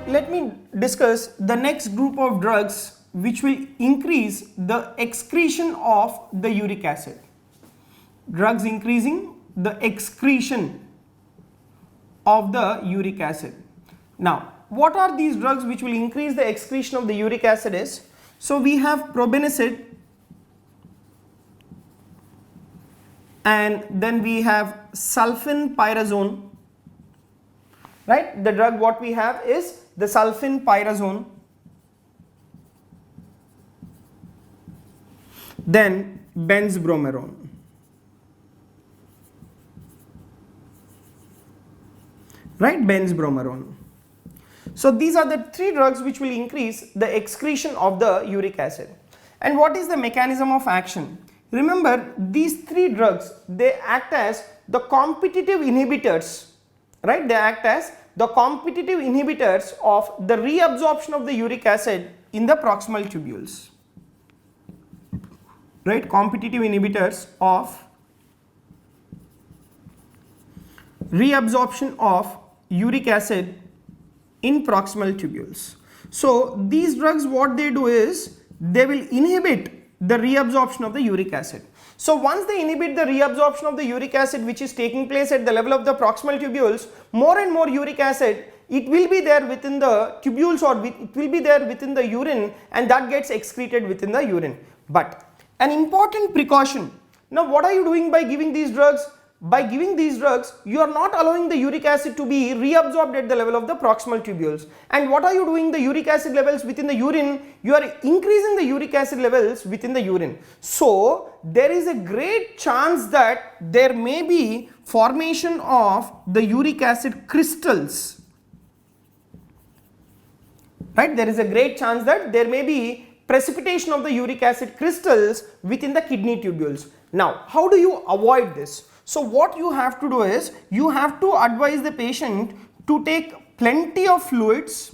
let me discuss the next group of drugs which will increase the excretion of the uric acid. Drugs increasing the excretion of the uric acid. Now, what are these drugs which will increase the excretion of the uric acid is? So we have probenecid, and then we have sulfenpyrazone, right? The drug what we have is the sulfenpyrazone, then benzbromarone, right? Benzbromarone. So these are the three drugs which will increase the excretion of the uric acid. And what is the mechanism of action? Remember, these three drugs, they act as the competitive inhibitors, right? They act as the competitive inhibitors of the reabsorption of the uric acid in the proximal tubules, right? Competitive inhibitors of reabsorption of uric acid in proximal tubules. So these drugs, what they do is they will inhibit the reabsorption of the uric acid. So once they inhibit the reabsorption of the uric acid which is taking place at the level of the proximal tubules, more and more uric acid, it will be there within the tubules, or it will be there within the urine, and that gets excreted within the urine. But an important precaution. Now what are you doing by giving these drugs? By giving these drugs, you are not allowing the uric acid to be reabsorbed at the level of the proximal tubules. And what are you doing? The uric acid levels within the urine, you are increasing the uric acid levels within the urine. So there is a great chance that there may be formation of the uric acid crystals, right? There is a great chance that there may be precipitation of the uric acid crystals within the kidney tubules. Now, how do you avoid this? So what you have to do is, you have to advise the patient to take plenty of fluids,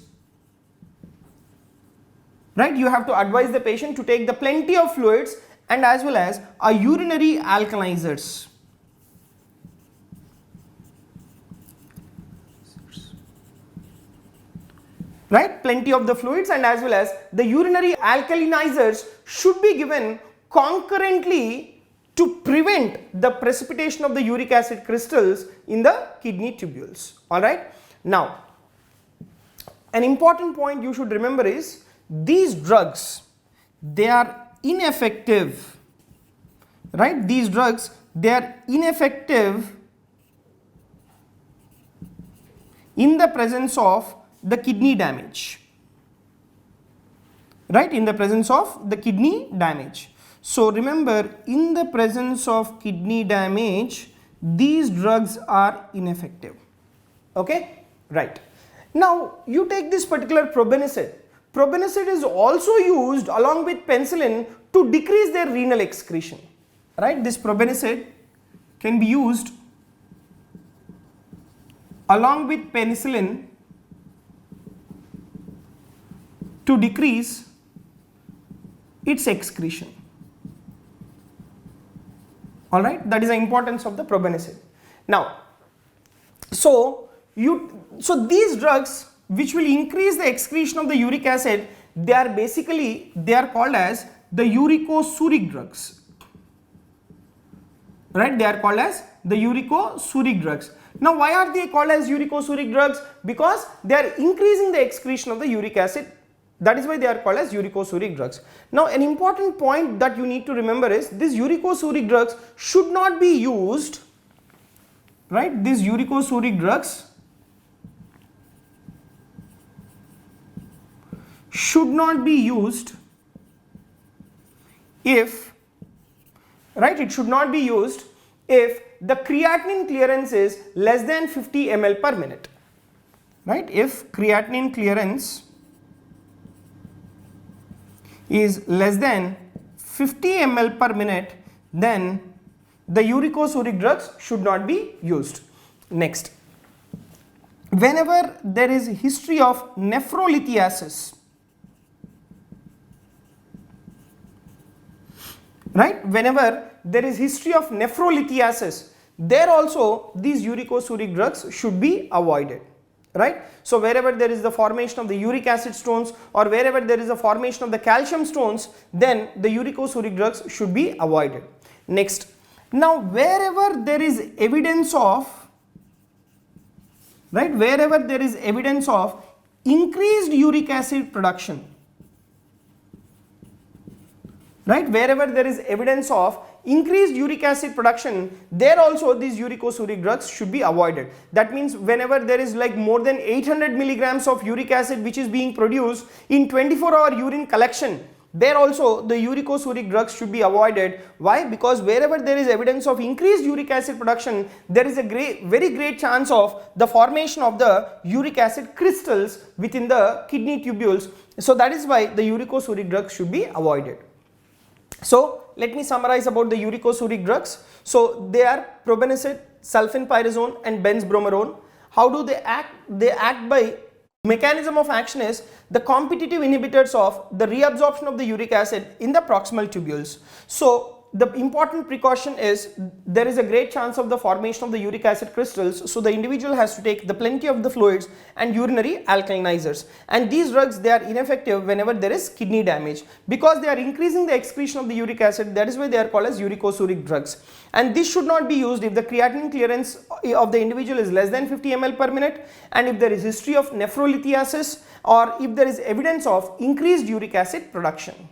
right? You have to advise the patient to take the plenty of fluids, and as well as a urinary alkalizers. Right? Plenty of the fluids, and as well as the urinary alkalinizers should be given concurrently to prevent the precipitation of the uric acid crystals in the kidney tubules. Alright. Now, an important point you should remember is, these drugs, they are ineffective, right? These drugs, they are ineffective in the presence of the kidney damage, right? In the presence of the kidney damage. So remember, in the presence of kidney damage, these drugs are ineffective. Okay, right. Now you take this particular probenecid. Probenecid is also used along with penicillin to decrease their renal excretion, right? This probenecid can be used along with penicillin to decrease its excretion. Alright, that is the importance of the probenecid. Now, so these drugs which will increase the excretion of the uric acid, they are called as the uricosuric drugs. Right, they are called as the uricosuric drugs. Now why are they called as uricosuric drugs? Because they are increasing the excretion of the uric acid. That is why they are called as uricosuric drugs. Now an important point that you need to remember is, these uricosuric drugs should not be used, right? These uricosuric drugs should not be used if, right, it should not be used if the creatinine clearance is less than 50 ml per minute, right? If creatinine clearance is less than 50 ml per minute, then the uricosuric drugs should not be used. Next, whenever there is history of nephrolithiasis, right, whenever there is history of nephrolithiasis, there also these uricosuric drugs should be avoided, right? So wherever there is the formation of the uric acid stones or wherever there is a formation of the calcium stones, then the uricosuric drugs should be avoided. Next, now wherever there is evidence of, right, wherever there is evidence of increased uric acid production, right, wherever there is evidence of increased uric acid production, there also these uricosuric drugs should be avoided. That means whenever there is like more than 800 milligrams of uric acid which is being produced in 24-hour urine collection, there also the uricosuric drugs should be avoided. Why? Because wherever there is evidence of increased uric acid production, there is a very great chance of the formation of the uric acid crystals within the kidney tubules. So that is why the uricosuric drugs should be avoided. So let me summarize about the uricosuric drugs. So they are probenecid, sulfenpyrazone and benzbromarone. How do they act? They act by, mechanism of action is the competitive inhibitors of the reabsorption of the uric acid in the proximal tubules. So the important precaution is there is a great chance of the formation of the uric acid crystals, so the individual has to take the plenty of the fluids and urinary alkalinizers, and these drugs, they are ineffective whenever there is kidney damage because they are increasing the excretion of the uric acid. That is why they are called as uricosuric drugs, and this should not be used if the creatinine clearance of the individual is less than 50 ml per minute, and if there is history of nephrolithiasis or if there is evidence of increased uric acid production.